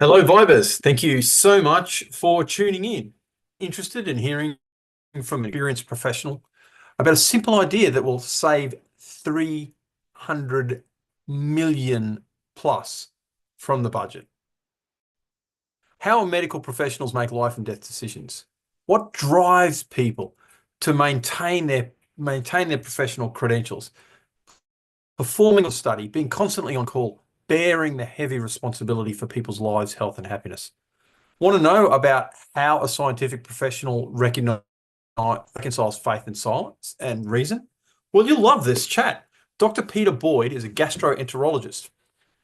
Hello, Vibers. Thank you so much for tuning in. Interested in hearing from an experienced professional about a simple idea that will save 300 million plus from the budget. How medical professionals make life and death decisions. What drives people to maintain their professional credentials, performing a study, being constantly on call, bearing the heavy responsibility for people's lives, health, and happiness. Want to know about how a scientific professional reconciles faith and science and reason? Well, you'll love this chat. Dr. Peter Boyd is a gastroenterologist.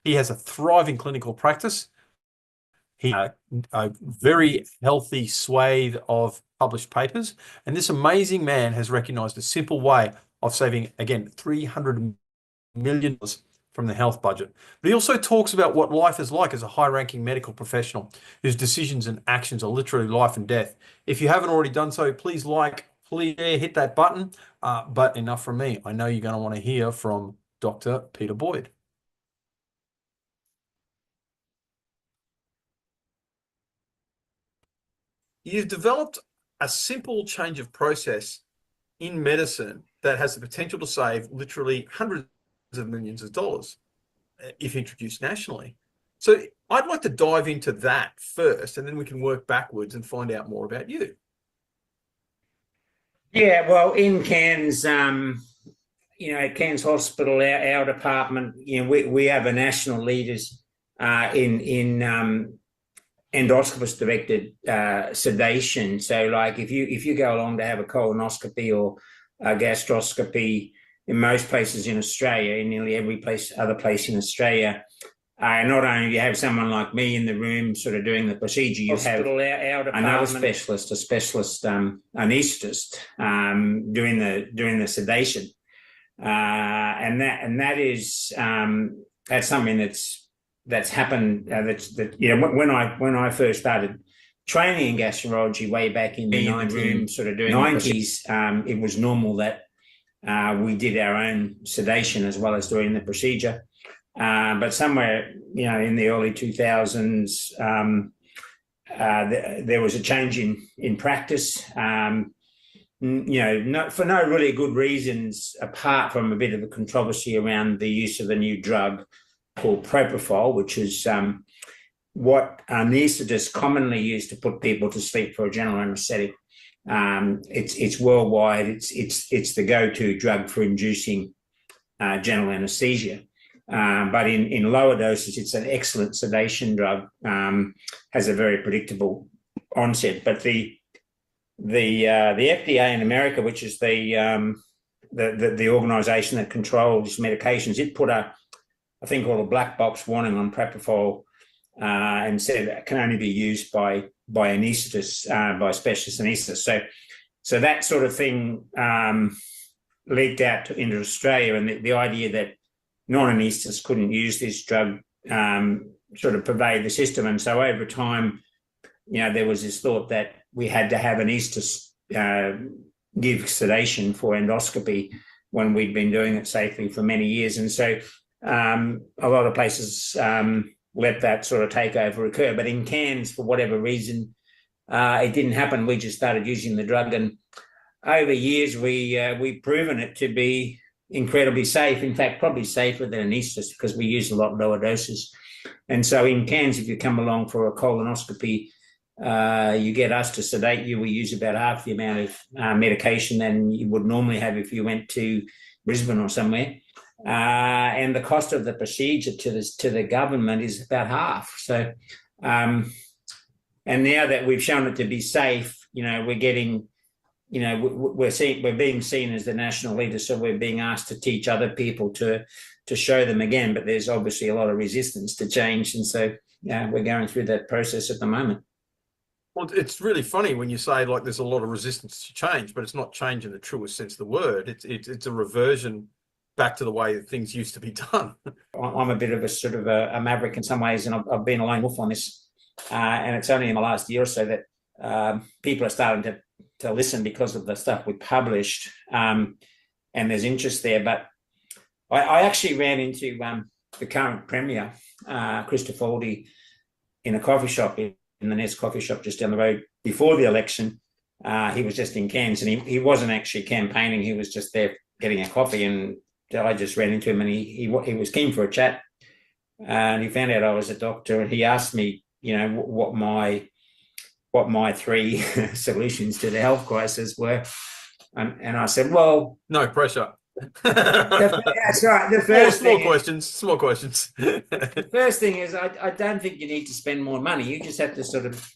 He has a thriving clinical practice. He has a very healthy swathe of published papers, and this amazing man has recognized a simple way of saving, again, $300 million from the health budget. But he also talks about what life is like as a high-ranking medical professional whose decisions and actions are literally life and death. If you haven't already done so, please please hit that button. But enough from me. I know you're going to want to hear from Dr. Peter Boyd. You've developed a simple change of process in medicine that has the potential to save literally hundreds of millions of dollars if introduced nationally. So I'd like to dive into that first, and then we can work backwards and find out more about you. Yeah, well, in Cairns, at Cairns Hospital, our department, we have a national leaders in endoscopist-directed sedation. So, like, if you go along to have a colonoscopy or a gastroscopy in most places in Australia, in nearly every other place in Australia, not only do you have someone like me in the room sort of doing the procedure, you have another specialist, a specialist anaesthetist doing the sedation, and that's something that's happened. When I first started training in gastroenterology way back in the 90s, it was normal that we did our own sedation as well as doing the procedure. But somewhere, in the early 2000s, there was a change in practice, for no really good reasons, apart from a bit of a controversy around the use of a new drug called propofol, which is what anaesthetists commonly use to put people to sleep for a general anaesthetic. It's worldwide. It's the go-to drug for inducing general anaesthesia. But in lower doses, it's an excellent sedation drug. Has a very predictable onset. But the FDA in America, which is the organisation that controls medications, it put a thing called a black box warning on propofol, and said it can only be used by anaesthetists, by specialist anaesthetists. So that sort of thing leaked out into Australia, and the idea that non-anaesthetists couldn't use this drug sort of pervade the system. And so over time, there was this thought that we had to have anaesthetists give sedation for endoscopy when we'd been doing it safely for many years. And so a lot of places let that sort of takeover occur. But in Cairns, for whatever reason, it didn't happen. We just started using the drug, and over years we've proven it to be incredibly safe. In fact, probably safer than anaesthetists because we use a lot lower doses. And so in Cairns, if you come along for a colonoscopy, you get us to sedate you. We use about half the amount of medication than you would normally have if you went to Brisbane or somewhere. And the cost of the procedure to the government is about half. So, and now that we've shown it to be safe, we're getting, we're being seen as the national leader. So we're being asked to teach other people to show them again. But there's obviously a lot of resistance to change, and so we're going through that process at the moment. Well, it's really funny when you say like there's a lot of resistance to change, but it's not change in the truest sense of the word. It's a reversion back to the way that things used to be done. I'm a bit of a sort of a maverick in some ways, and I've been a lone wolf on this. And it's only in the last year or so that people are starting to listen because of the stuff we published, and there's interest there. But I actually ran into the current Premier, Christopher Faldy, in a coffee shop, in the Nest coffee shop just down the road before the election. He was just in Cairns, and he wasn't actually campaigning. He was just there getting a coffee, and I just ran into him, and he was keen for a chat. And he found out I was a doctor, and he asked me, what my three solutions to the health crisis were. And I said, well, no pressure. That's right. The first small questions. The first thing is, I don't think you need to spend more money. You just have to sort of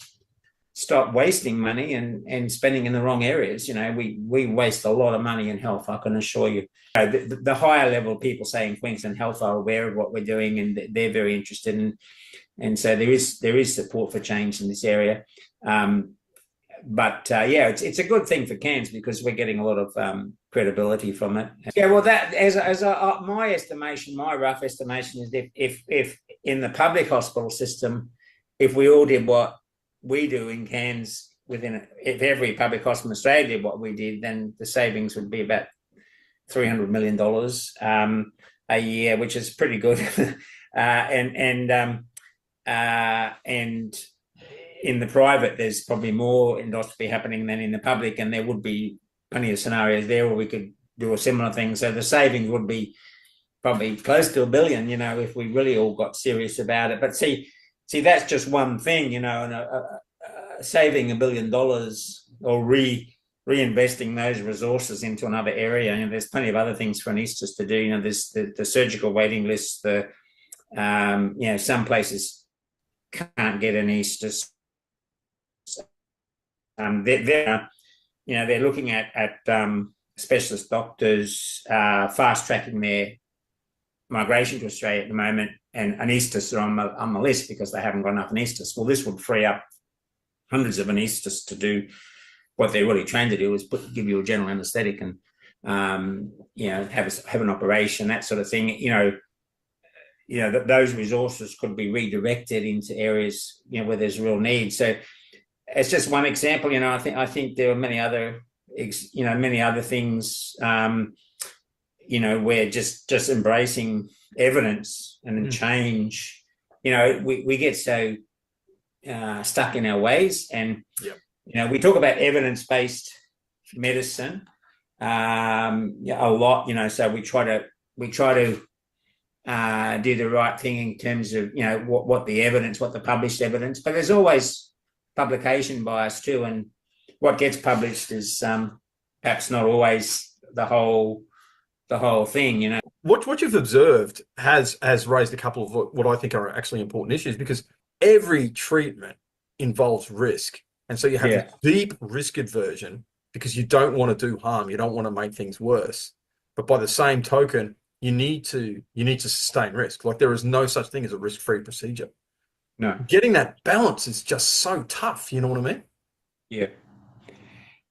stop wasting money and spending in the wrong areas. We waste a lot of money in health, I can assure you. The higher level people, say in Queensland Health, are aware of what we're doing, and they're very interested in, and so there is support for change in this area. But it's a good thing for Cairns because we're getting a lot of credibility from it. Yeah, well, that my estimation, my rough estimation is if in the public hospital system, if we all did what we do in Cairns, if every public hospital in Australia did what we did, then the savings would be about $300 million a year, which is pretty good. And in the private, there's probably more endoscopy happening than in the public, and there would be plenty of scenarios there where we could do a similar thing. So the savings would be probably close to $1 billion, if we really all got serious about it. But see, that's just one thing, and saving $1 billion or reinvesting those resources into another area. There's plenty of other things for anaesthetists to do. There's the surgical waiting lists. Some places can't get anaesthetists. They're looking at specialist doctors fast tracking their migration to Australia at the moment, and anaesthetists are on the list because they haven't got enough anaesthetists. Well, this would free up hundreds of anaesthetists to do what they're really trained to do, is give you a general anaesthetic and have an operation, that sort of thing. That those resources could be redirected into areas where there's real need. So it's just one example. I think there are many other things. We're just embracing evidence and change. We get so stuck in our ways, and we talk about evidence-based medicine a lot. So we try to do the right thing in terms of what the published evidence, but there's always publication bias too, and what gets published is perhaps not always the whole thing. What you've observed has raised a couple of what I think are actually important issues, because every treatment involves risk, and so you have a deep risk aversion because you don't want to do harm, you don't want to make things worse, but by the same token, you need to sustain risk. Like, there is no such thing as a risk-free procedure. No. Getting that balance is just so tough, you know what I mean? Yeah.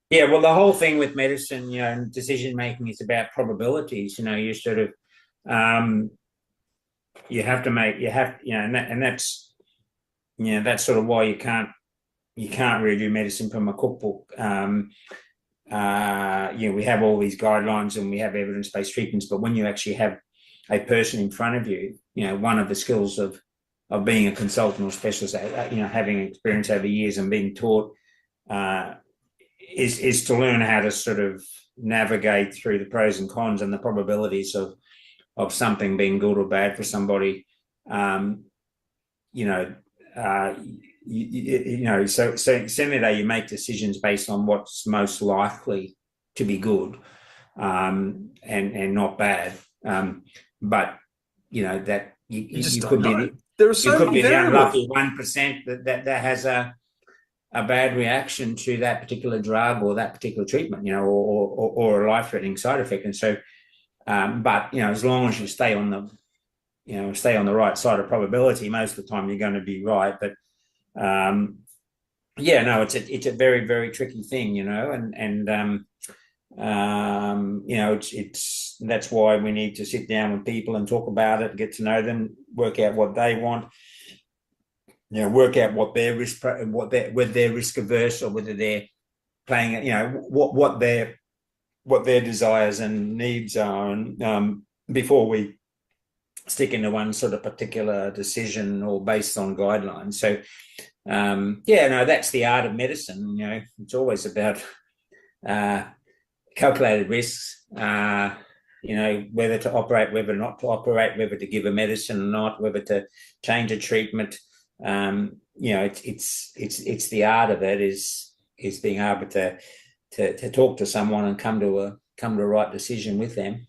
Yeah, well, the whole thing with medicine, and decision making is about probabilities. You sort of and that's sort of why you can't really do medicine from a cookbook. We have all these guidelines and we have evidence-based treatments, but when you actually have a person in front of you, one of the skills of being a consultant or specialist, having experience over years and being taught, is to learn how to sort of navigate through the pros and cons and the probabilities of something being good or bad for somebody. So certainly you make decisions based on what's most likely to be good, and not bad. But that you could be there are so many the unlucky 1% that has a bad reaction to that particular drug or that particular treatment, or a life-threatening side effect. And so, but as long as you stay on the right side of probability, most of the time you're going to be right. But it's a very, very tricky thing, it's that's why we need to sit down with people and talk about it, get to know them, work out what they want, work out what their risk, whether they're risk averse or whether they're playing, what their desires and needs are, and before we sticking to one sort of particular decision or based on guidelines. So, yeah, no, that's the art of medicine. You know, it's always about calculated risks. You know, whether to operate, whether not to operate, whether to give a medicine or not, whether to change a treatment. You know, it's the art of it is being able to talk to someone and come to a right decision with them.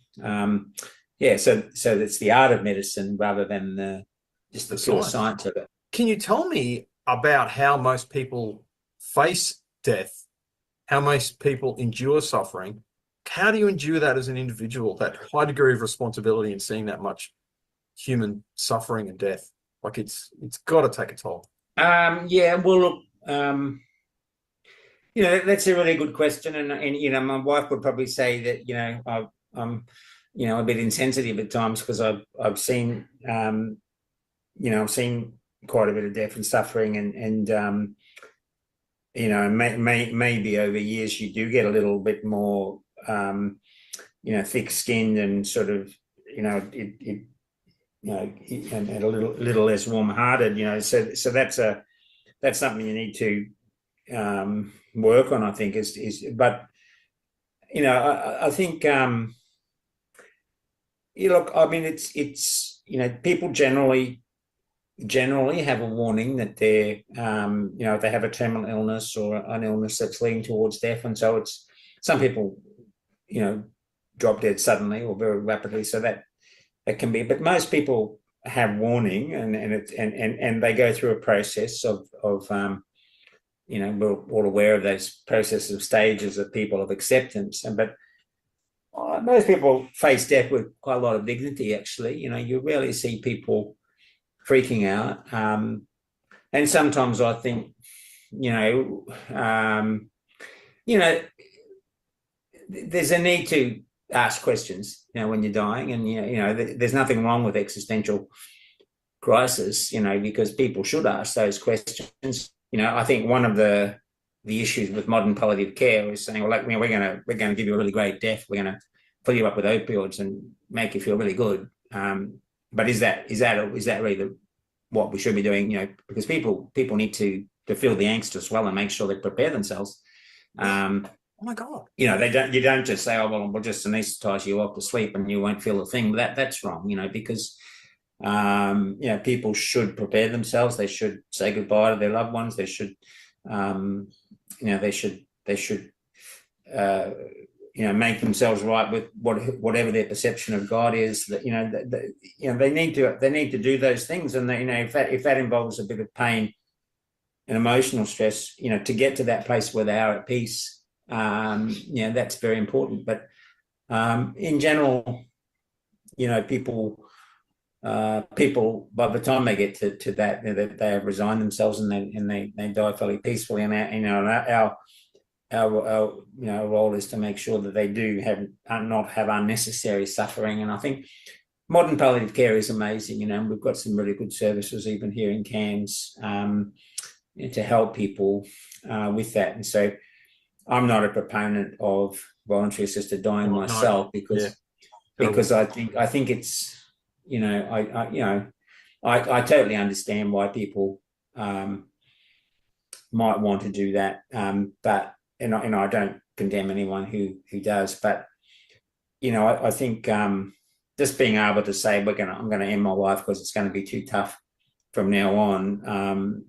Yeah, so it's the art of medicine rather than just the pure science of it. Can you tell me about how most people face death, how most people endure suffering? How do you endure that as an individual, that high degree of responsibility in seeing that much human suffering and death? Like it's got to take a toll. Yeah, well, look, you know, that's a really good question, and you know, my wife would probably say that you know I'm you know a bit insensitive at times because I've seen you know I've seen quite a bit of death and suffering, and you know maybe over years you do get a little bit more you know thick-skinned and sort of you know it you know and a little less warm-hearted, you know, so that's something you need to work on, I think, but you know I think you look, I mean it's you know people generally have a warning that they're you know if they have a terminal illness or an illness that's leading towards death, and so it's some people you know drop dead suddenly or very rapidly, so that can be, but most people have warning, and they go through a process of you know, we're all aware of those processes of stages of people of acceptance, but most people face death with quite a lot of dignity. Actually, you know, you rarely see people freaking out, and sometimes I think, you know, there's a need to ask questions, you know, when you're dying, and you know, there's nothing wrong with existential crisis, you know, because people should ask those questions. You know, I think one of the issues with modern palliative care is saying, well, like, you know, we're going to give you a really great death. We're going to fill you up with opioids and make you feel really good. But is that really what we should be doing? You know, because people need to feel the angst as well and make sure they prepare themselves. Oh my God! You know, you don't just say, oh well, we'll just anesthetize you off to sleep and you won't feel a thing. That's wrong. You know, because you know, people should prepare themselves. They should say goodbye to their loved ones. They should, you know, they should, you know, make themselves right with whatever their perception of God is. That you know, they need to do those things, and you know, if that involves a bit of pain and emotional stress, you know, to get to that place where they are at peace, you know, that's very important. But in general, you know, people by the time they get to that, you know, they have resigned themselves and they die fairly peacefully. And you know, our you know role is to make sure that they do not have unnecessary suffering. And I think modern palliative care is amazing. You know, we've got some really good services even here in Cairns to help people with that. And so I'm not a proponent of voluntary assisted dying myself, because I think it's, you know, I totally understand why people might want to do that, but I don't condemn anyone who does. But you know, I think just being able to say I'm going to end my life because it's going to be too tough from now on,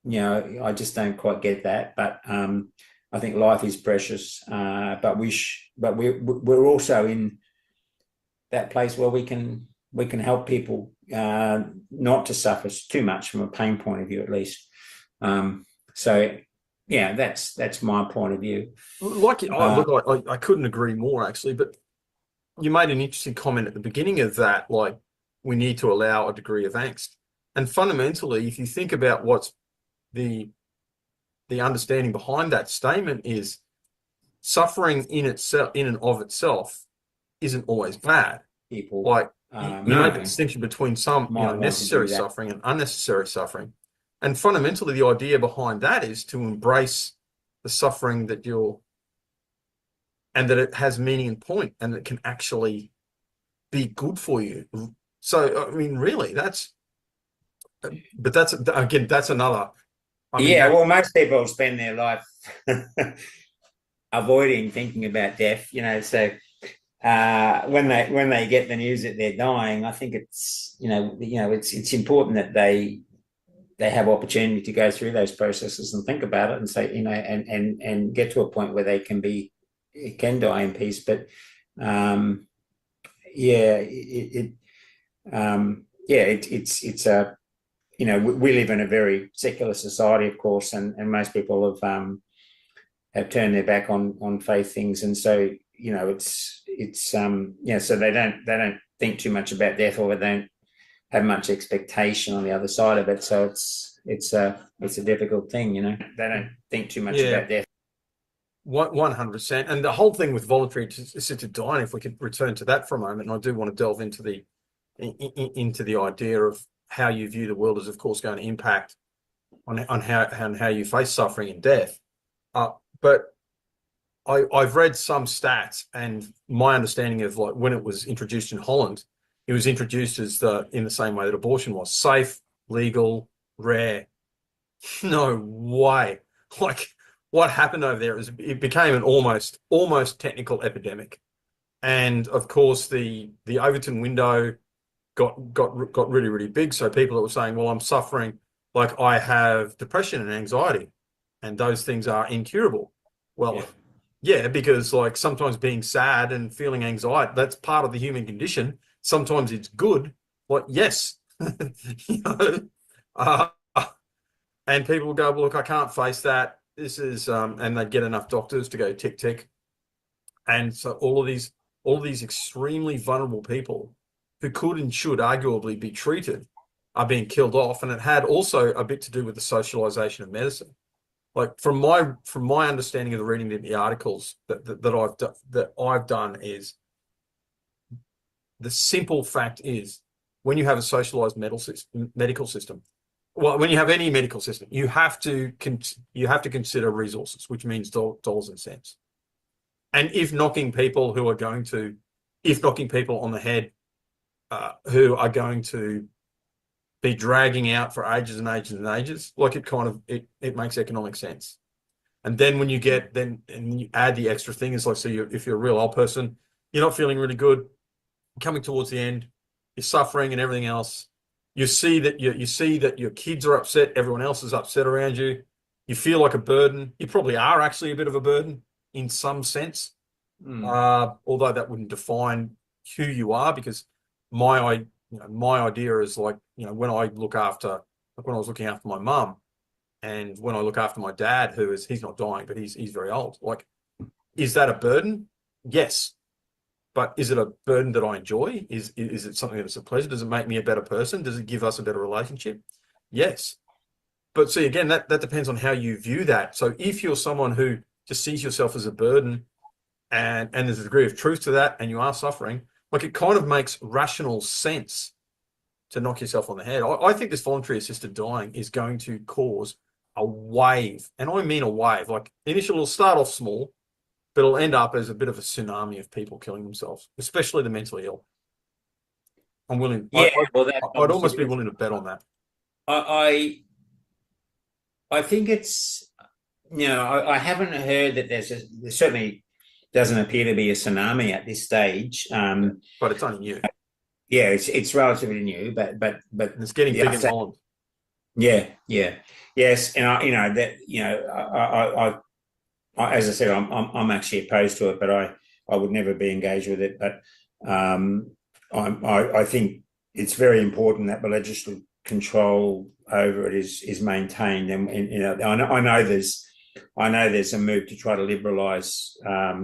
you know, I just don't quite get that. But I think life is precious, but we're also in that place where we can help people not to suffer too much from a pain point of view, at least. So yeah, that's my point of view. Look, I couldn't agree more, actually. But you made an interesting comment at the beginning of that, like we need to allow a degree of angst. And fundamentally, if you think about what's the understanding behind that statement, is suffering in and of itself isn't always bad. People like you make a distinction between some necessary suffering and unnecessary suffering. And fundamentally, the idea behind that is to embrace the suffering and that it has meaning and point, and it can actually be good for you, So, I mean, really, but that's, again, that's another, I mean, Yeah, well, most people spend their life avoiding thinking about death, so when they get the news that they're dying, I think it's it's important that they have opportunity to go through those processes and think about it and say, and get to a point where they can die in peace. But yeah, it's a we live in a very secular society, of course, and most people have turned their back on faith things, and so so they don't think too much about death, or they don't have much expectation on the other side of it. So it's a difficult thing, They don't think too much about death. 100%. And the whole thing with voluntary assisted dying, if we could return to that for a moment, and I do want to delve into the idea of how you view the world is, of course, going to impact on how you face suffering and death. But I've read some stats, and my understanding of, like, when it was introduced in Holland, it was introduced as in the same way that abortion was: safe, legal, rare. No way. Like, what happened over there is it became an almost technical epidemic. And of course, the Overton window got really, really big. So people that were saying, well, I'm suffering, like, I have depression and anxiety, and those things are incurable. Well, yeah, because, like, sometimes being sad and feeling anxiety, that's part of the human condition. Sometimes it's good. Like, yes, and people will go, well, look, I can't face that. This is, and they'd get enough doctors to go tick, tick. And so all of these extremely vulnerable people who could and should arguably be treated are being killed off. And it had also a bit to do with the socialization of medicine. Like, from my understanding of the reading of the articles that I've done, is the simple fact is, when you have a socialized medical system, well, when you have any medical system, you have to consider resources, which means dollars and cents. And if knocking people on the head, who are going to be dragging out for ages and ages and ages, like, it makes economic sense. And then when you add the extra thing, is like, so if you're a real old person, you're not feeling really good, coming towards the end, you're suffering and everything else. You see that your kids are upset, everyone else is upset around you. You feel like a burden. You probably are actually a bit of a burden in some sense, although that wouldn't define who you are, because my idea is, like, when I look after, like, when I was looking after my mum, and when I look after my dad, he's not dying, but he's very old. Like, is that a burden? Yes. But is it a burden that I enjoy? Is it something that's a pleasure? Does it make me a better person? Does it give us a better relationship? Yes. But see, again, that depends on how you view that. So if you're someone who just sees yourself as a burden, and there's a degree of truth to that, and you are suffering, like, it kind of makes rational sense to knock yourself on the head. I think this voluntary assisted dying is going to cause a wave, and I mean a wave. Like, initially it'll start off small, but it'll end up as a bit of a tsunami of people killing themselves, especially the mentally ill. I'm willing. Yeah, I'd almost be willing to bet on that. I think it's, I haven't heard that there certainly doesn't appear to be a tsunami at this stage. But it's only new. Yeah, it's relatively new, but it's getting big in Holland. Yeah, yes, and I, as I said, I'm actually opposed to it, but I would never be engaged with it. But I think it's very important that the legislative control over it is maintained, and I know there's a move to try to liberalise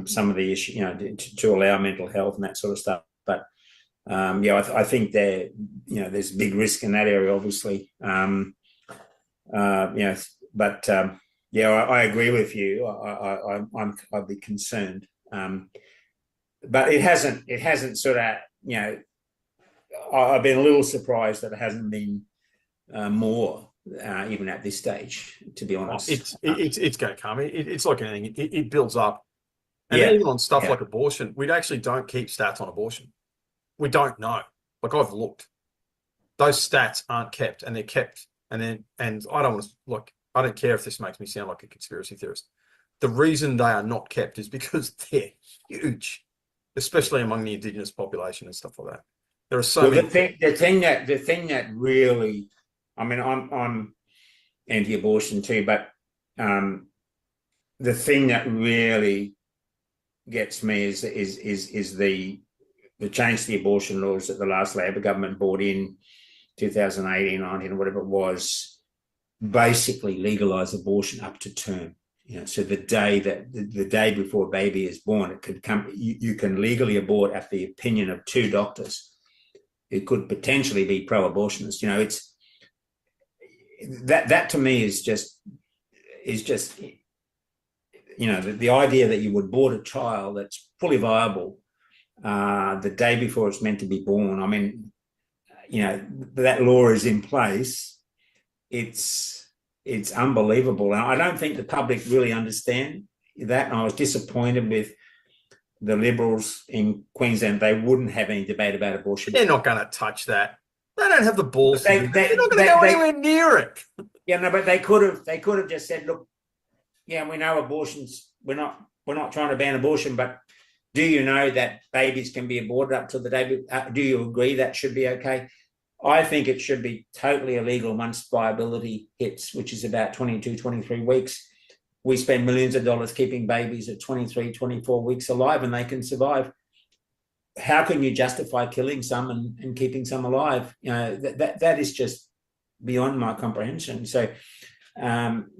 some of the issue, to allow mental health and that sort of stuff. But I think there's big risk in that area, obviously. But I agree with you. I'd be concerned, but it hasn't sort of, I've been a little surprised that it hasn't been more, even at this stage, to be honest. It's going to come. It's like anything. It builds up, and even on stuff like abortion, we actually don't keep stats on abortion. We don't know. Like, I've looked. Those stats aren't kept, and they're kept. And I don't want to, like, I don't care if this makes me sound like a conspiracy theorist. The reason they are not kept is because they're huge, especially among the Indigenous population and stuff like that. There are so many. The thing that really, I mean, I'm anti-abortion too, but the thing that really gets me is the change to the abortion laws that the last Labor government brought in 2018, 19, whatever it was, basically legalize abortion up to term. So the day before a baby is born, it could come. You can legally abort at the opinion of 2 doctors. It could potentially be pro-abortionist. It's that to me is just the idea that you would abort a child that's fully viable the day before it's meant to be born. I mean, that law is in place. It's unbelievable. And I don't think the public really understand that. And I was disappointed with the Liberals in Queensland. They wouldn't have any debate about abortion. They're not going to touch that. They don't have the balls. They're not going to go anywhere near it. Yeah, no, but they could have just said, look, yeah, we know abortions. We're not trying to ban abortion, but do you know that babies can be aborted up to the day? Do you agree that should be okay? I think it should be totally illegal once viability hits, which is about 22, 23 weeks. We spend millions of dollars keeping babies at 23, 24 weeks alive, and they can survive. How can you justify killing some and keeping some alive? That is just beyond my comprehension. So, it's an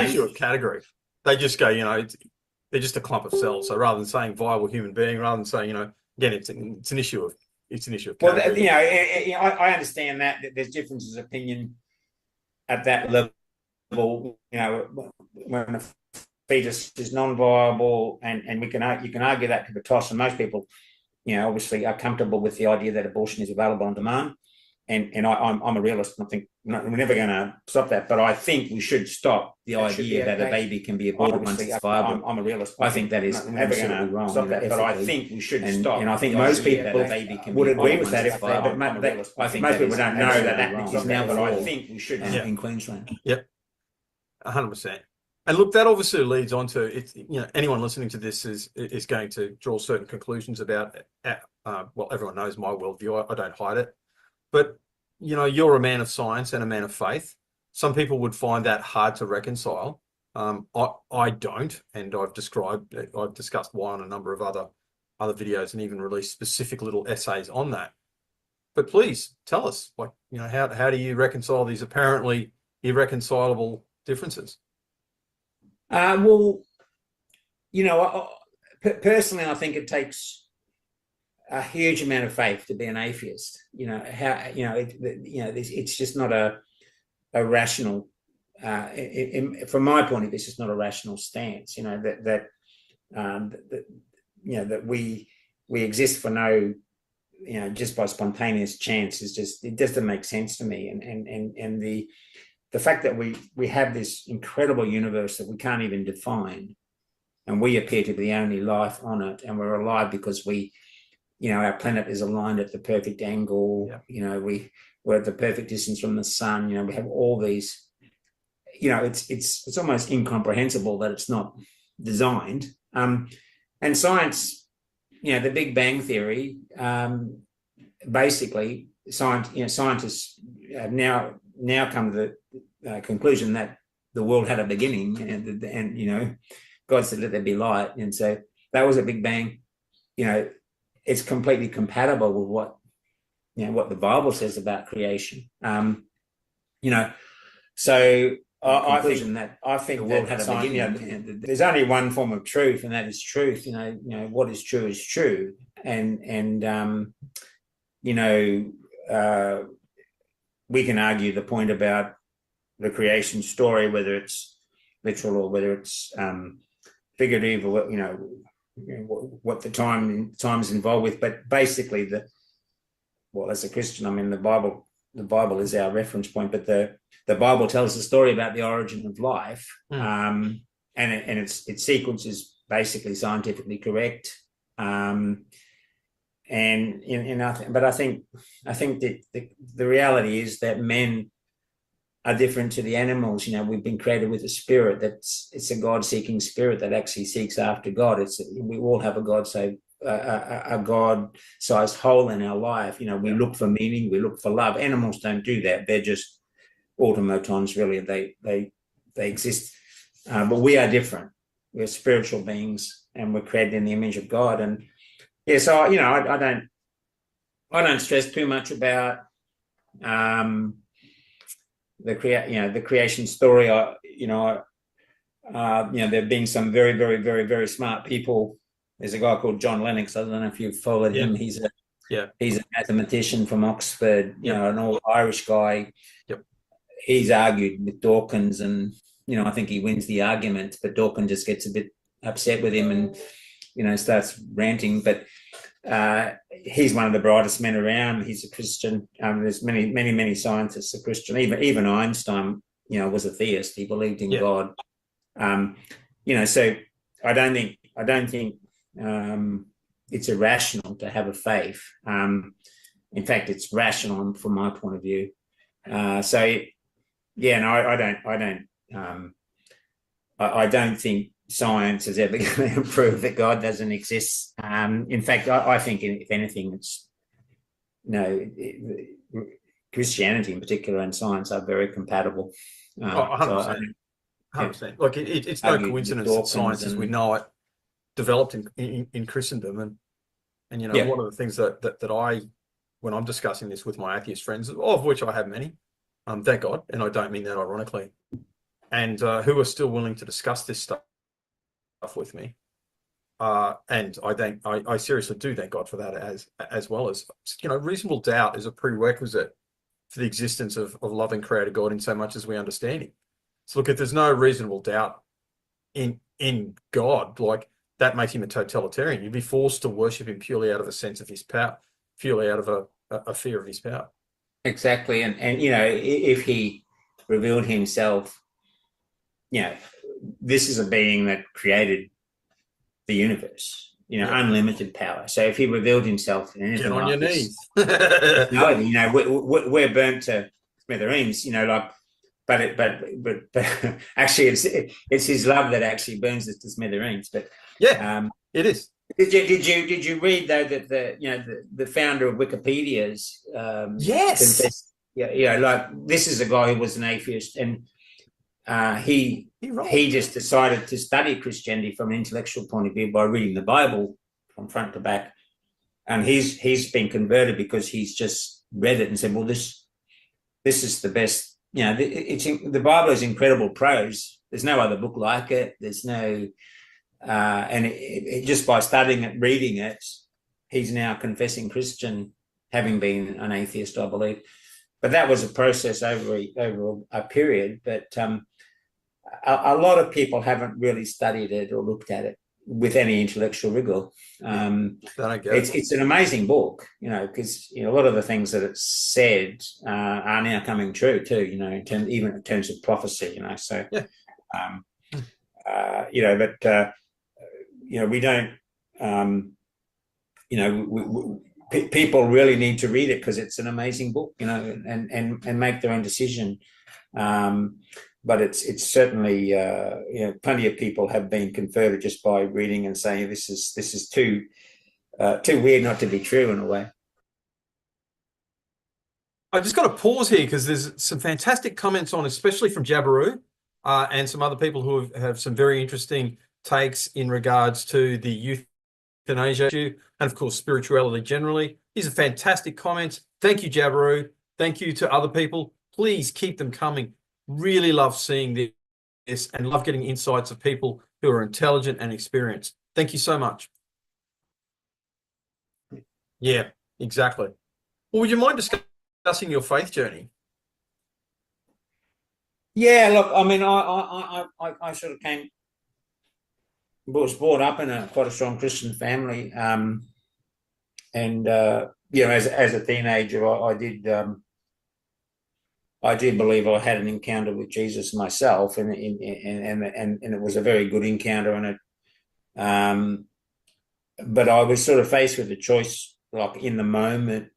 issue of category. They just go, they're just a clump of cells. So rather than saying viable human being, rather than saying, again, it's an issue of category. Well, I understand that there's differences of opinion at that level. When a fetus is non-viable, and you can argue that to the toss, and most people, obviously are comfortable with the idea that abortion is available on demand. And I'm a realist, and I think we're never going to stop that. But I think we should stop the idea that a baby can be aborted once it's viable. I'm a realist. I think that is absolutely wrong. Stop that. But I think we should stop. And I think most people would agree with that. I think most people don't know that is now. But I think we should in Queensland. Yep, 100%. And look, that obviously leads on to it. Anyone listening to this is going to draw certain conclusions about. Well, everyone knows my worldview. I don't hide it. But, you're a man of science and a man of faith. Some people would find that hard to reconcile. I don't, and I've discussed why on a number of other videos, and even released specific little essays on that. But please tell us, how do you reconcile these apparently irreconcilable differences? Well, personally, I think it takes a huge amount of faith to be an atheist. It's just not a rational. From my point of view, it's just not a rational stance. That we exist for no, just by spontaneous chance it doesn't make sense to me. And the fact that we have this incredible universe that we can't even define, and we appear to be the only life on it, and we're alive because our planet is aligned at the perfect angle. Yeah. We're at the perfect distance from the sun. We have all these. It's almost incomprehensible that it's not designed. And science, the Big Bang Theory. Basically, scientists have now come to the conclusion that the world had a beginning, and God said, "Let there be light," and so that was a Big Bang. It's completely compatible with what the Bible says about creation. So I think that the world had a beginning. There's only one form of truth, and that is truth. What is true, and we can argue the point about the creation story, whether it's literal or whether it's figurative, or what the time is involved with. But basically, as a Christian, I mean, the Bible is our reference point, but the Bible tells the story about the origin of life, and its sequence is basically scientifically correct, and but I think that the reality is that men are different to the animals. We've been created with a spirit it's a God-seeking spirit that actually seeks after God. We all have a God-sized hole in our life. We look for meaning, we look for love. Animals don't do that. They're just automatons, really. They exist, but we are different. We're spiritual beings, and we're created in the image of God. And yeah, so I don't stress too much about the creation story. There have been some very, very, very, very smart people. There's a guy called John Lennox. I don't know if you've followed him. He's a mathematician from Oxford. An old Irish guy. Yep. He's argued with Dawkins, and I think he wins the argument, but Dawkins just gets a bit upset with him and starts ranting. But he's one of the brightest men around. He's a Christian. There's many scientists are Christian. Even Einstein, was a theist. He believed in God. So I don't think it's irrational to have a faith. In fact, it's rational from my point of view. I don't think science is ever going to prove that God doesn't exist. In fact, I think if anything, it's Christianity in particular and science are very compatible. 100%. 100%. Look, it's no coincidence that science as we know it developed in Christendom, and one of the things that I, when I'm discussing this with my atheist friends, of which I have many, thank God, and I don't mean that ironically, and who are still willing to discuss this stuff with me, and I seriously do thank God for that, as well as reasonable doubt is a prerequisite for the existence of loving creator God in so much as we understand him. So look, if there's no reasonable doubt in God, like, that makes him a totalitarian. You'd be forced to worship him purely out of a sense of his power, purely out of a fear of his power. Exactly. And if he revealed himself, this is a being that created the universe, unlimited power. So if he revealed himself in anything, get on your knees. We're burnt to smithereens, but actually it's his love that actually burns us to smithereens. But it is. Did you read though that the founder of Wikipedia's yes, this is a guy who was an atheist, and he just decided to study Christianity from an intellectual point of view by reading the Bible from front to back, and he's been converted because he's just read it and said, well, this is the best. The Bible is incredible prose. There's no other book like it. There's no and it just by studying it, reading it, he's now confessing Christian, having been an atheist, I believe. But that was a process over a period. But a lot of people haven't really studied it or looked at it with any intellectual rigor. It's an amazing book, because a lot of the things that it's said are now coming true too. Even in terms of prophecy. So we don't. People really need to read it because it's an amazing book, and make their own decision. But it's certainly, plenty of people have been converted just by reading and saying this is too weird not to be true in a way. I just got to pause here because there's some fantastic comments on, especially from Jabiru, and some other people who have some very interesting takes in regards to the euthanasia issue and, of course, spirituality generally. These are fantastic comments. Thank you, Jabiru. Thank you to other people. Please keep them coming. Really love seeing this and love getting insights of people who are intelligent and experienced. Thank you so much. Yeah, exactly. Well, would you mind discussing your faith journey? Yeah, look, I mean, I sort of was brought up in quite a strong Christian family, and as a teenager, I did believe I had an encounter with Jesus myself, and it was a very good encounter, but I was sort of faced with a choice like in the moment,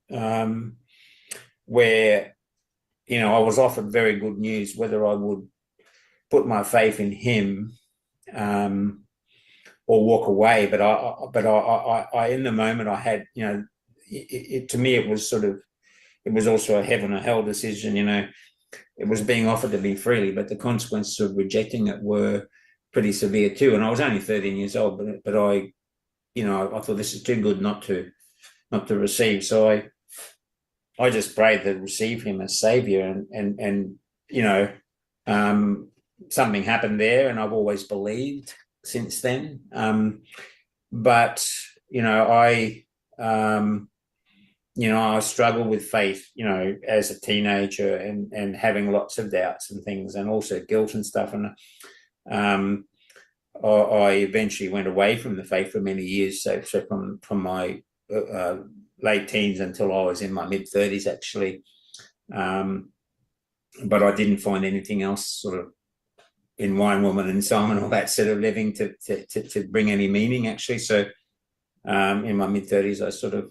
where, I was offered very good news whether I would put my faith in him, or walk away. But I in the moment I had, to me it was also a heaven or hell decision. It was being offered to me freely, but the consequences of rejecting it were pretty severe too. And I was only 13 years old, but I thought this is too good not to receive. So I just prayed to receive him as savior, and something happened there, and I've always believed since then. But I struggled with faith, as a teenager, and having lots of doubts and things, and also guilt and stuff. And I eventually went away from the faith for many years. So from my late teens until I was in my mid-30s, actually. But I didn't find anything else sort of in Wine Woman and Simon, all that sort of living to bring any meaning, actually. So in my mid-30s, I sort of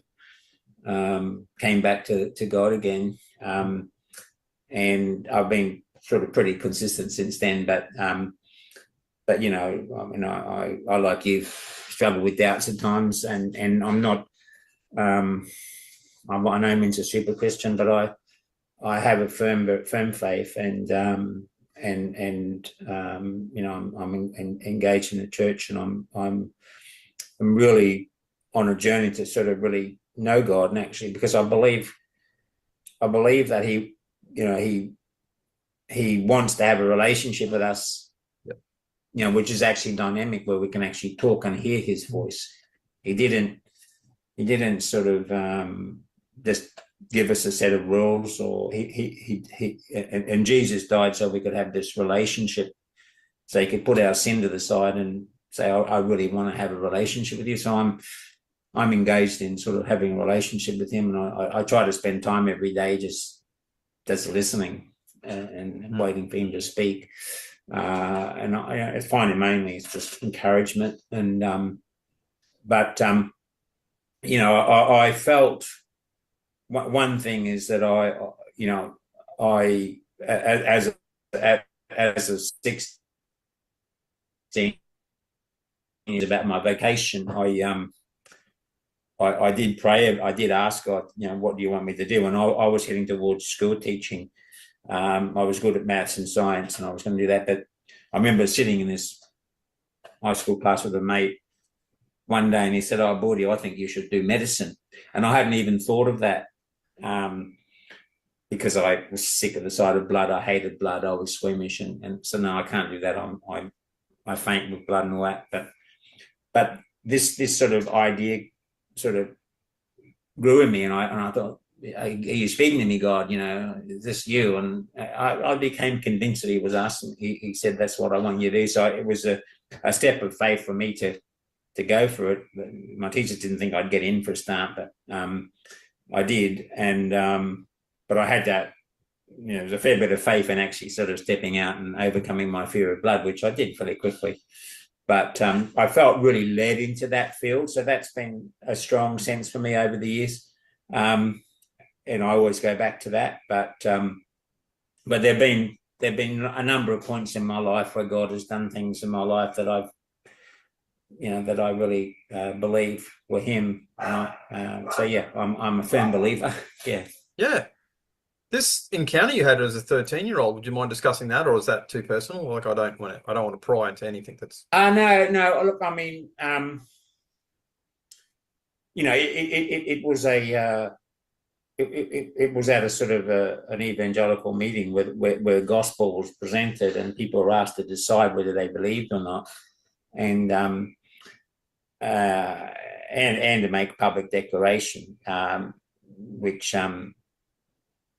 came back to God again. And I've been sort of pretty consistent since then. But I like you, struggle with doubts at times, and I'm not, I'm by no means a super Christian, but I have a firm faith, and I'm engaged in the church, and I'm really on a journey to sort of really know God, and actually, because I believe that he wants to have a relationship with us, which is actually dynamic, where we can actually talk and hear his voice. He didn't sort of just give us a set of rules, or and Jesus died so we could have this relationship, so he could put our sin to the side and say, I really want to have a relationship with you. So I'm engaged in sort of having a relationship with him, and I try to spend time every day just listening and waiting for him to speak. And I find it mainly it's just encouragement. And I felt one thing is that I as a 16 years about my vocation, I did pray. I did ask God, what do you want me to do? And I was heading towards school teaching. I was good at maths and science, and I was going to do that. But I remember sitting in this high school class with a mate one day, and he said, "Oh, Bordy, I think you should do medicine." And I hadn't even thought of that, because I was sick of the sight of blood. I hated blood. I was squeamish, and so no, I can't do that. I faint with blood and all that. But this sort of idea sort of grew in me, and I thought, are you speaking to me, God? Is this you? And I became convinced that he was us. And he said, that's what I want you to do. So it was a step of faith for me to go for it. My teachers didn't think I'd get in for a start, but I did. And but I had that, there was a fair bit of faith in actually sort of stepping out and overcoming my fear of blood, which I did fairly quickly. But I felt really led into that field. So that's been a strong sense for me over the years. And I always go back to that. But there've been a number of points in my life where God has done things in my life that I really believe were him. So yeah, I'm a firm believer. Yeah. Yeah. This encounter you had as a 13-year-old, would you mind discussing that, or is that too personal? Like, I don't want to pry into anything that's. No. Look, I mean, it was it was at a sort of an evangelical meeting where gospel was presented, and people were asked to decide whether they believed or not, and to make a public declaration, which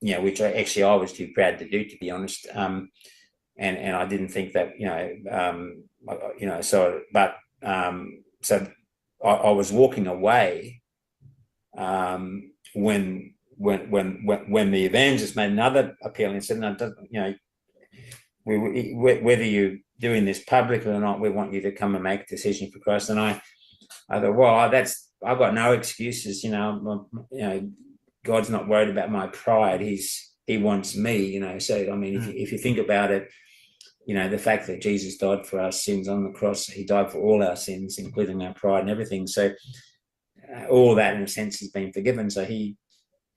which I was too proud to do, to be honest. And I didn't think that, so I was walking away when the evangelist made another appeal and said, no, whether you're doing this publicly or not, we want you to come and make a decision for Christ. And I thought, well, that's I've got no excuses. God's not worried about my pride. He wants me. So I mean, if you think about it, the fact that Jesus died for our sins on the cross, he died for all our sins, including our pride and everything. So all that, in a sense, has been forgiven. So he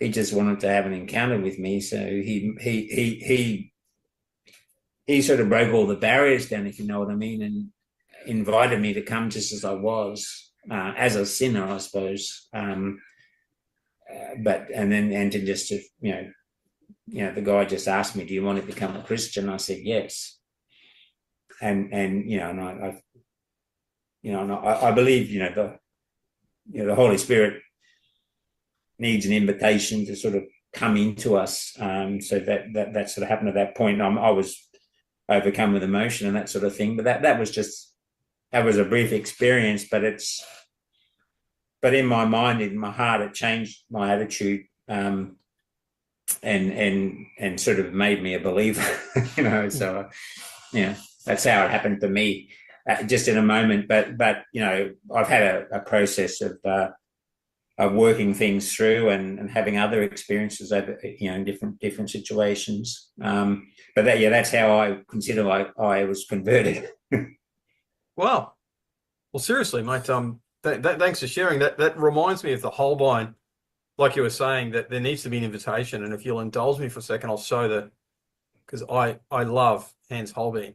just wanted to have an encounter with me. So he sort of broke all the barriers down, if you know what I mean, and invited me to come just as I was, as a sinner, I suppose. And to just the guy just asked me, "Do you want to become a Christian?" I said yes. And I believe the Holy Spirit needs an invitation to sort of come into us. So that sort of happened at that point. I was overcome with emotion and that sort of thing. But that was a brief experience. But in my mind, in my heart, it changed my attitude, and sort of made me a believer. So that's how it happened for me, just in a moment. But I've had a process of working things through and having other experiences over in different situations. But that's how I consider I was converted. Wow. Well, seriously, mate. Thanks for sharing that. That reminds me of the Holbein, like you were saying, that there needs to be an invitation. And if you'll indulge me for a second, I'll show that, because I love Hans Holbein.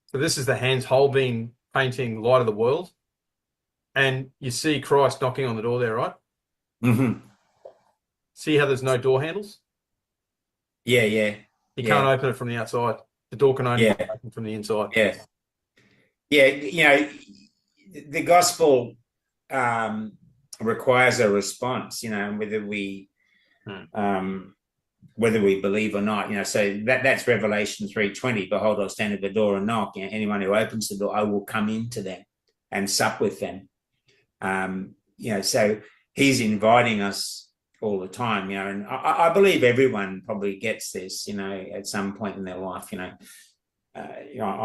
So this is the Hans Holbein painting, Light of the World. And you see Christ knocking on the door there, right? Mm-hmm. See how there's no door handles? Yeah. You can't open it from the outside. The door can only be opened from the inside. Yeah. The gospel requires a response, whether we believe or not. So that's Revelation 3:20. Behold, I stand at the door and knock. Anyone who opens the door, I will come into them and sup with them. So he's inviting us all the time, and I believe everyone probably gets this, at some point in their life, I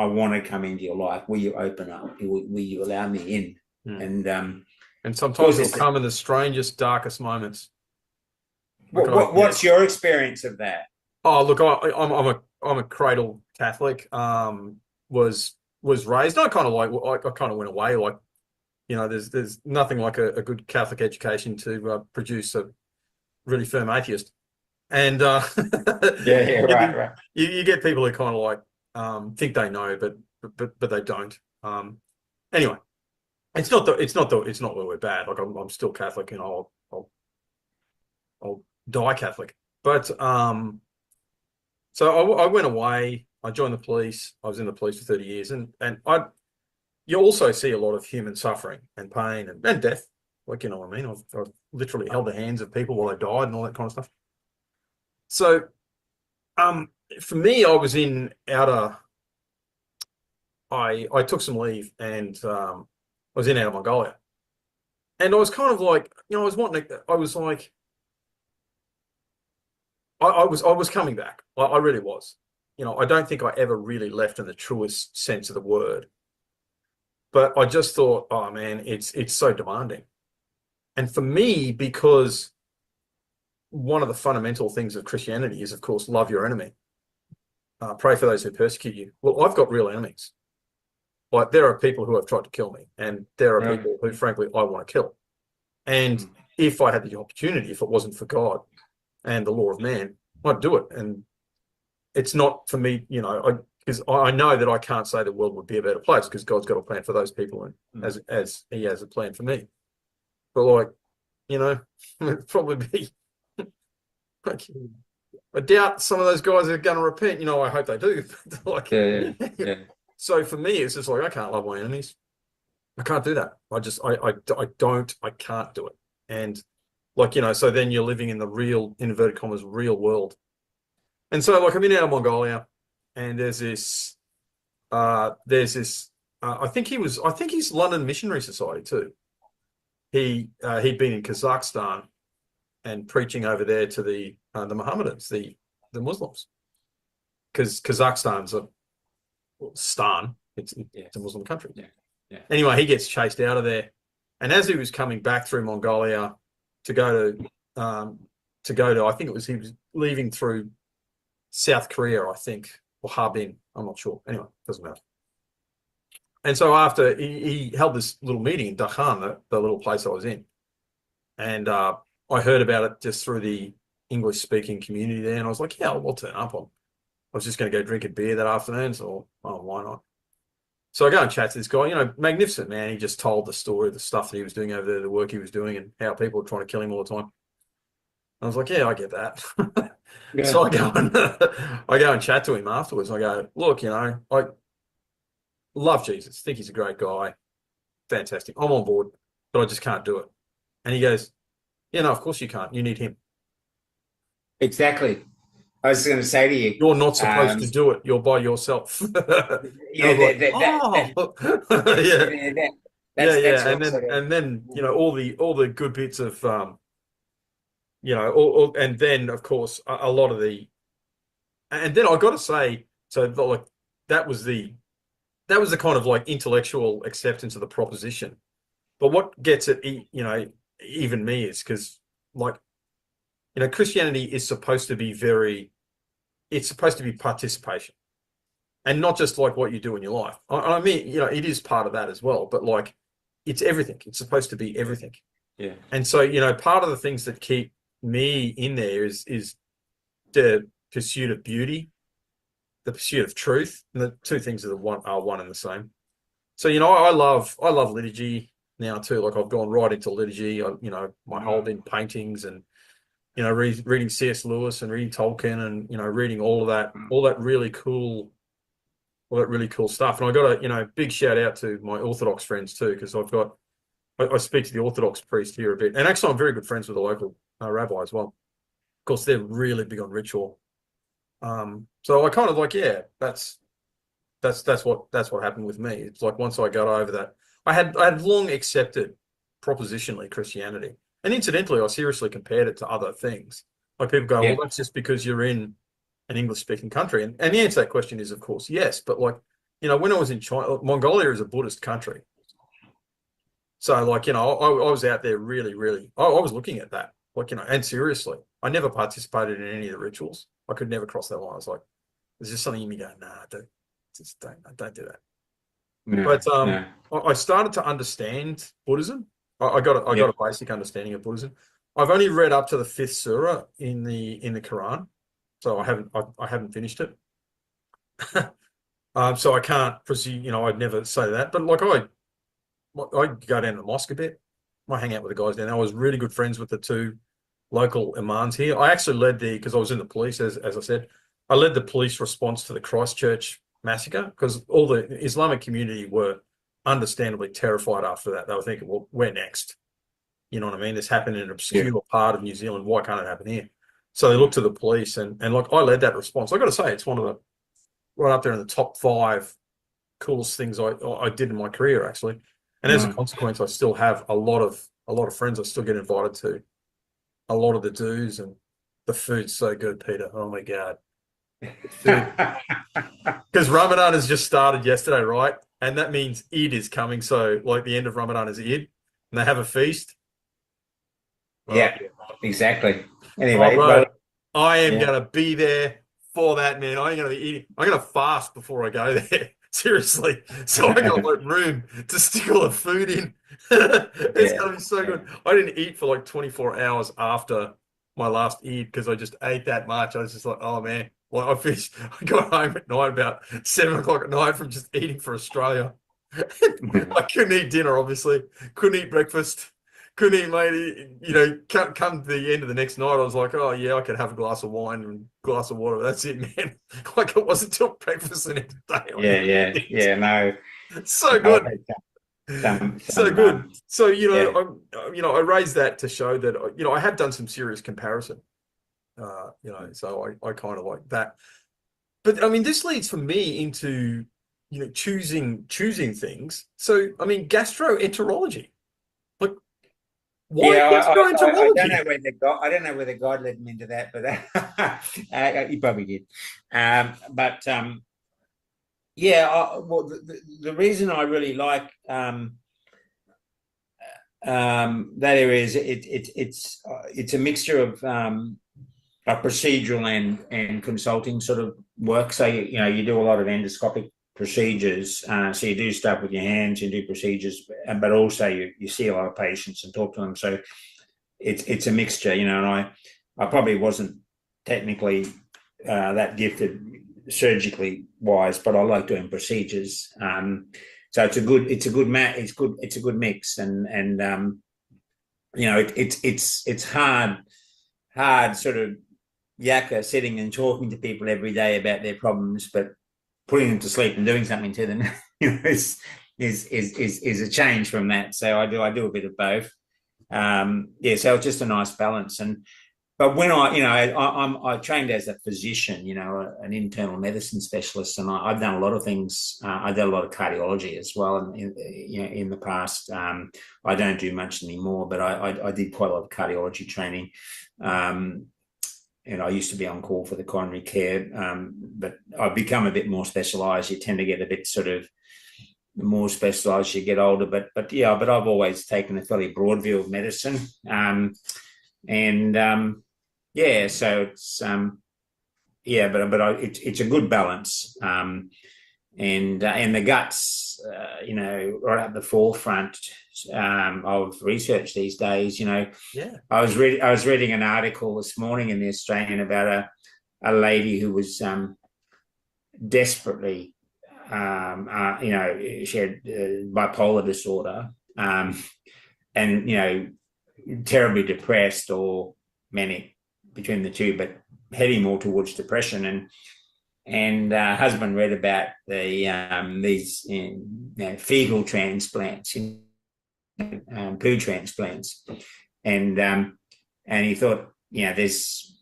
want to come into your life. Will you open up? Will you allow me in? And sometimes it'll come in the strangest, darkest moments. What's your experience of that? Oh, look, I'm a cradle Catholic. Was raised. I kind of I kind of went away. Like, there's nothing like a good Catholic education to produce a really firm atheist. And right. You get people who kind of like think they know, but they don't. Anyway, it's not where we're bad. Like, I'm still Catholic, and I'll die Catholic. But so I went away. I joined the police. I was in the police for 30 years, and you also see a lot of human suffering and pain and death. Like, you know what I mean? I've literally held the hands of people while they died and all that kind of stuff. So, for me, I was in outer. I took some leave, and I was in Outer Mongolia, and I was kind of like, I was wanting to. I was like, I was coming back. I really was. I don't think I ever really left in the truest sense of the word. But I just thought, oh man, it's so demanding. And for me, because one of the fundamental things of Christianity is, of course, love your enemy. Pray for those who persecute you. Well, I've got real enemies. Like, there are people who have tried to kill me, and there are people who, frankly, I want to kill. And if I had the opportunity, if it wasn't for God and the law of man, I'd do it. And it's not for me, because I know that I can't say the world would be a better place, because God's got a plan for those people, and as He has a plan for me. But like, it'd probably be like, I doubt some of those guys are going to repent. I hope they do. Like, yeah. So for me, it's just like, I can't love my enemies. I can't do that. I can't do it. And like, so then you're living in the real, inverted commas, real world. And so, like, I'm in Outer Mongolia, and there's this, I think he's London Missionary Society too. He'd been in Kazakhstan and preaching over there to the Mohammedans, the Muslims, because Kazakhstan's a stan. It's a Muslim country. Yeah. Anyway, he gets chased out of there, And as he was coming back through Mongolia to go to, I think he was leaving through South Korea, I think, or Harbin. I'm not sure. Anyway, doesn't matter. And so after he held this little meeting in Dakhan, the little place I was in, and I heard about it just through the English speaking community there, and I was like, yeah, I'll turn up. I was just going to go drink a beer that afternoon, so why not? So I go and chat to this guy, magnificent man. He just told the story, the stuff that he was doing over there, the work he was doing, and how people were trying to kill him all the time. I was like, yeah, I get that. Yeah. So I go and chat to him afterwards. I go, look, I love Jesus, think he's a great guy, fantastic. I'm on board, but I just can't do it. And he goes, yeah, no, of course you can't. You need him. Exactly. I was going to say to you, You're not supposed to do it. You're by yourself. yeah, like, yeah. That's And then all the good bits of and then of course a lot of the, and then I got to say, so like that was the kind of like intellectual acceptance of the proposition. But what gets it, even me, is because like Christianity is supposed to be it's supposed to be participation, and not just like what you do in your life. I mean, it is part of that as well, but like it's everything. It's supposed to be everything. Yeah. And so, part of the things that keep me in there is the pursuit of beauty, the pursuit of truth, and the two things are one and the same. So, I love liturgy now too. Like I've gone right into liturgy. My whole been paintings and reading C.S. Lewis and reading Tolkien and reading all that really cool stuff. And I got a big shout out to my Orthodox friends too, because I speak to the Orthodox priest here a bit, and actually I'm very good friends with the local rabbi as well. Of course, they're really big on ritual. So I kind of like, yeah, that's what happened with me. It's like once I got over that, I had long accepted propositionally Christianity. And incidentally, I seriously compared it to other things. Like people go, well, that's just because you're in an English-speaking country. And the answer to that question is, of course, yes. But like, when I was in China, Mongolia is a Buddhist country. So like, I was out there really, really, I was looking at that. Like, and seriously, I never participated in any of the rituals. I could never cross that line. I was like, there's just something in me going, nah, don't do that. No, but I started to understand Buddhism. I got a basic understanding of Buddhism. I've only read up to the 5th surah in the Quran, so I haven't finished it. So I can't presume, I'd never say that. But like I go down to the mosque a bit. I hang out with the guys down there. I was really good friends with the two local imams here. I actually led because I was in the police, as I said, I led the police response to the Christchurch massacre because all the Islamic community were understandably terrified after that. They were thinking, well, we're next. You know what I mean? This happened in an obscure part of New Zealand. Why can't it happen here? So they looked to the police and like I led that response. I got to say, it's one of the right up there in the top 5 coolest things I did in my career, actually. And as a consequence, I still have a lot of friends I still get invited to a lot of the dues, and the food's so good, Peter. Oh my God. Because Ramadan has just started yesterday, right? And that means Eid is coming. So like the end of Ramadan is Eid, and they have a feast. Yeah, exactly. Anyway, I am going to be there for that, man. I'm going to be eating. I'm going to fast before I go there. Seriously. So I got like room to stick all the food in. It's going to be so good. I didn't eat for like 24 hours after my last Eid because I just ate that much. I was just like, oh man. Well, I got home at night about 7 o'clock at night from just eating for Australia. I couldn't eat dinner, obviously. Couldn't eat breakfast. Couldn't eat, mate. Come to the end of the next night, I was like, oh yeah, I could have a glass of wine and a glass of water. That's it, man. Like it wasn't till breakfast the next day. Yeah, no. So good. So good. So, I raised that to show that, I have done some serious comparison. So I kind of like that. But I mean, this leads for me into, choosing things. So, I mean, gastroenterology. Like, why gastroenterology? I don't know whether God led him into that, but he probably did. Well, the reason I really like that area is it's a mixture of a procedural and consulting sort of work. So you do a lot of endoscopic procedures. So you do stuff with your hands, you do procedures, but also you see a lot of patients and talk to them. So it's a mixture, and I probably wasn't technically that gifted surgically wise, but I like doing procedures. So it's a good mix, and it's hard sort of yakka sitting and talking to people every day about their problems, but putting them to sleep and doing something to them is a change from that. So I do a bit of both. So it's just a nice balance. But when I trained as a physician, an internal medicine specialist, and I've done a lot of things. I did a lot of cardiology as well, in the past. I don't do much anymore, but I did quite a lot of cardiology training. And I used to be on call for the coronary care, but I've become a bit more specialised. You tend to get a bit sort of more specialised as you get older. But I've always taken a fairly broad view of medicine. So it's it's a good balance. And the guts, right at the forefront of research these days. I was reading an article this morning in the Australian about a lady who was desperately, she had bipolar disorder, and terribly depressed or manic, between the two, but heading more towards depression. And husband read about these faecal transplants, poo transplants, and he thought, there's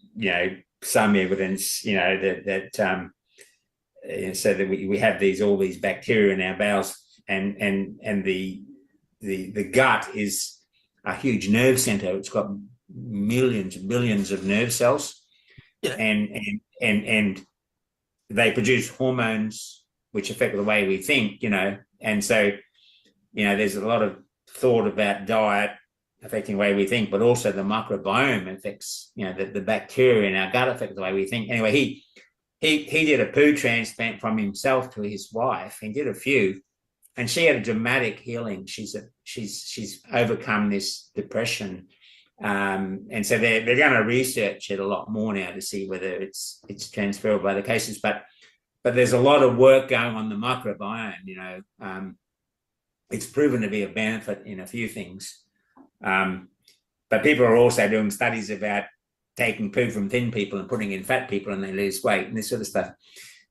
some evidence, that so that we have all these bacteria in our bowels, and the gut is a huge nerve center. It's got millions and billions of nerve cells, and they produce hormones which affect the way we think, and so, there's a lot of thought about diet affecting the way we think, but also the microbiome affects, the bacteria in our gut affect the way we think. Anyway, he did a poo transplant from himself to his wife. He did a few, and she had a dramatic healing. She's overcome this depression. And so they're going to research it a lot more now to see whether it's transferable by other cases. But there's a lot of work going on the microbiome. It's proven to be a benefit in a few things. But people are also doing studies about taking poo from thin people and putting in fat people, and they lose weight and this sort of stuff.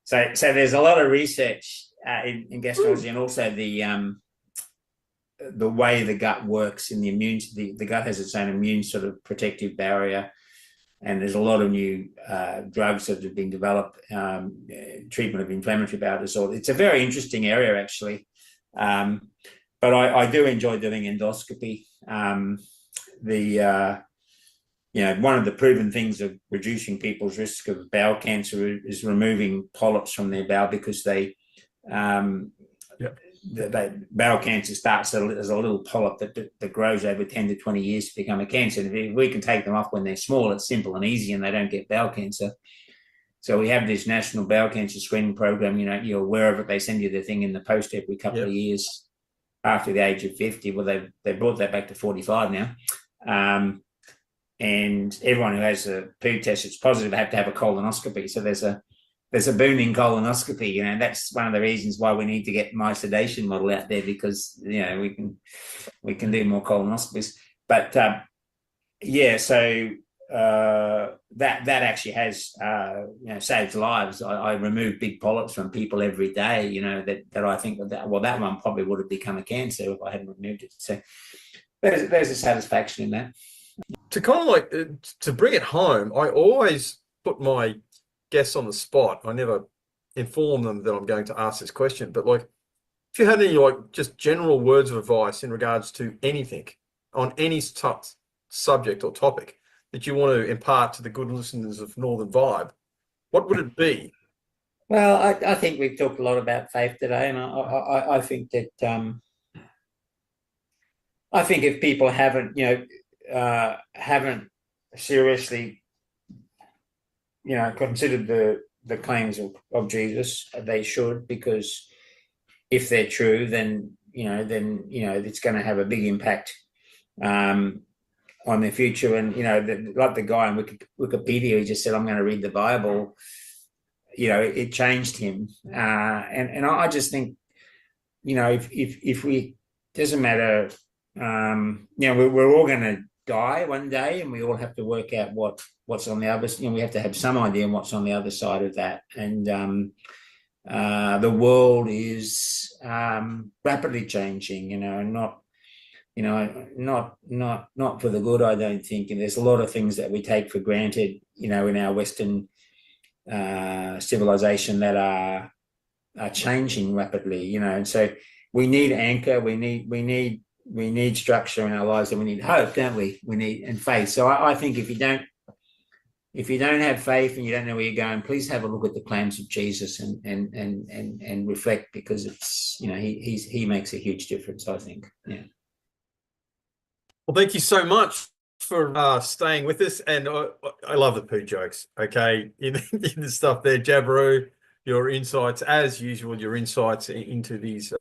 So there's a lot of research in gastroenterology, and also the way the gut works in the gut has its own immune sort of protective barrier, and there's a lot of new drugs that have been developed, treatment of inflammatory bowel disorder. It's a very interesting area, actually, but I do enjoy doing endoscopy. One of the proven things of reducing people's risk of bowel cancer is removing polyps from their bowel, because bowel cancer starts as a little polyp that grows over 10 to 20 years to become a cancer. And if we can take them off when they're small, it's simple and easy, and they don't get bowel cancer. So we have this national bowel cancer screening program. You're aware of it. They send you the thing in the post every couple of years after the age of 50. Well, they brought that back to 45 now. And everyone who has a poo test that's positive have to have a colonoscopy. So there's a booming colonoscopy, and that's one of the reasons why we need to get my sedation model out there, because we can do more colonoscopies. But that actually has saved lives. I remove big polyps from people every day. That I think that one probably would have become a cancer if I hadn't removed it. So there's a satisfaction in that. To kind of to bring it home, I always put my guests on the spot. I never inform them that I'm going to ask this question, but if you had any just general words of advice in regards to anything on any subject or topic that you want to impart to the good listeners of Northern Vibe, what would it be? Well, I think we've talked a lot about faith today, and I think that I think if people haven't seriously, considered the claims of Jesus, they should, because if they're true, then it's going to have a big impact on their future. And like the guy on Wikipedia, he just said, "I'm going to read the Bible." It changed him, and I just think, if we, doesn't matter, we're all going to die one day, and we all have to work out what's on the other. We have to have some idea what's on the other side of that, and the world is rapidly changing, not for the good, I don't think. And there's a lot of things that we take for granted, in our Western civilization that are changing rapidly, and so we need anchor, we need structure in our lives, and we need hope, don't we? We need, and faith. So I think if you don't have faith and you don't know where you're going, please have a look at the claims of Jesus and reflect, because it's, he makes a huge difference, I think. Yeah. Well, thank you so much for staying with us, and I love the poo jokes. Okay, in the stuff there, Jabaroo, your insights, as usual, your insights into these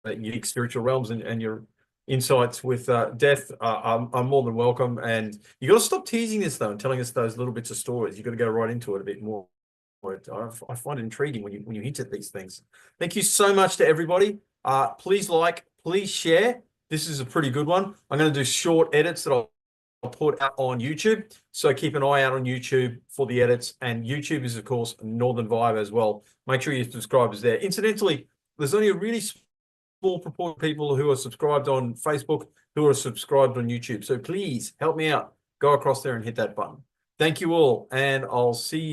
unique spiritual realms, and your insights with death are more than welcome. And you got to stop teasing this though and telling us those little bits of stories. You got to go right into it a bit more. I find it intriguing when you hint at these things. Thank you so much to everybody. Please like, please share. This is a pretty good one. I'm going to do short edits that I'll put out on YouTube. So keep an eye out on YouTube for the edits. And YouTube is, of course, Northern Vibe as well. Make sure your subscribers there. Incidentally, there's only a really small proportion of people who are subscribed on Facebook who are subscribed on YouTube. So please help me out. Go across there and hit that button. Thank you all, and I'll see you